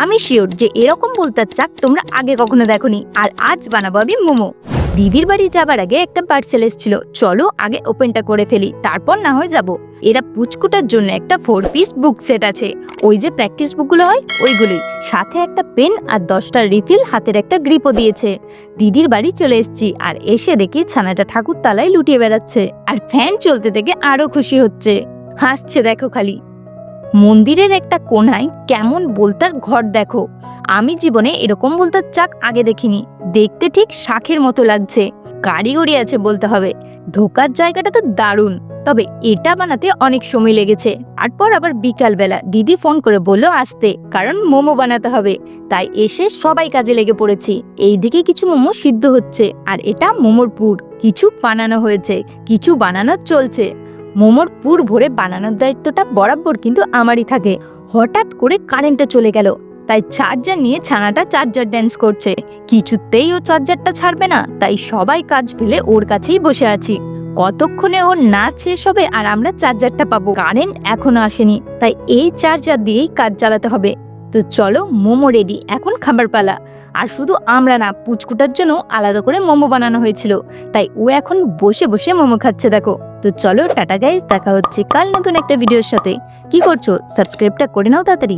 আমি শিওর যে এরকম বলতার চাক তোমরা আগে কখনো দেখোনি। আর আজ বানাবো আমি মোমো। দিদির বাড়ি যাবার আগে একটা পার্সেল এসেছিল, চলো আগে ওপেনটা করে ফেলি, তারপর না হয় যাব। এরা পুচকুটার জন্য একটা 4 পিস বুক সেট আছে, ওই যে প্র্যাকটিস বুকগুলো হয় ওইগুলোই, সাথে একটা পেন আর 10টা রিফিল, হাতের একটা গ্রিপও দিয়েছে। দিদির বাড়ি চলে এসেছি আর এসে দেখি ছানাটা ঠাকুর তালায় লুটিয়ে বেড়াচ্ছে আর ফ্যান চলতে থেকে আরো খুশি হচ্ছে, হাসছে দেখো খালি। মন্দিরের একটা কোণায় কেমন বোলতার ঘর দেখো, আমি জীবনে এরকম বোলতার চাক আগে দেখিনি। দেখতে ঠিক শাখের মতো লাগছে, কারিগরি আছে বলতে হবে। ঢোকার জায়গাটা তো দারুণ, তবে এটা বানাতে অনেক সময় লেগেছে। তারপর আবার বিকালবেলা দিদি ফোন করে বললো আসতে, কারণ মোমো বানাতে হবে। তাই এসে সবাই কাজে লেগে পড়েছি। এইদিকে কিছু মোমো সিদ্ধ হচ্ছে আর এটা মোমোর পুর, কিছু বানানো হয়েছে, কিছু বানানো চলছে। মোমোর পুর ভরে বানানোর দায়িত্বটা বরাবর কিন্তু আমারই থাকে। হঠাৎ করে কারেন্টটা চলে গেল, তাই চার্জার নিয়ে ছানাটা চার্জার ড্যান্স করছে। কিছুতেই ও চার্জারটা ছাড়বে না, তাই সবাই কাজ ফেলে ওর কাছেই বসে আছি। কতক্ষণে ওর নাচ শেষ হবে আর আমরা চার্জারটা পাবো। কারেন্ট এখনো আসেনি, তাই এই চার্জার দিয়েই কাজ চালাতে হবে। তো চলো, মোমো রেডি, এখন খাবার পালা। আর শুধু আমরা না, পুচকুটার জন্য আলাদা করে মোমো বানানো হয়েছিল, তাই ও এখন বসে বসে মোমো খাচ্ছে দেখো। তো চলো টাটা গাইস, দেখা হচ্ছে কাল নতুন একটা ভিডিওর সাথে। কি করছো? সাবস্ক্রাইবটা করে নাও তাড়াতাড়ি।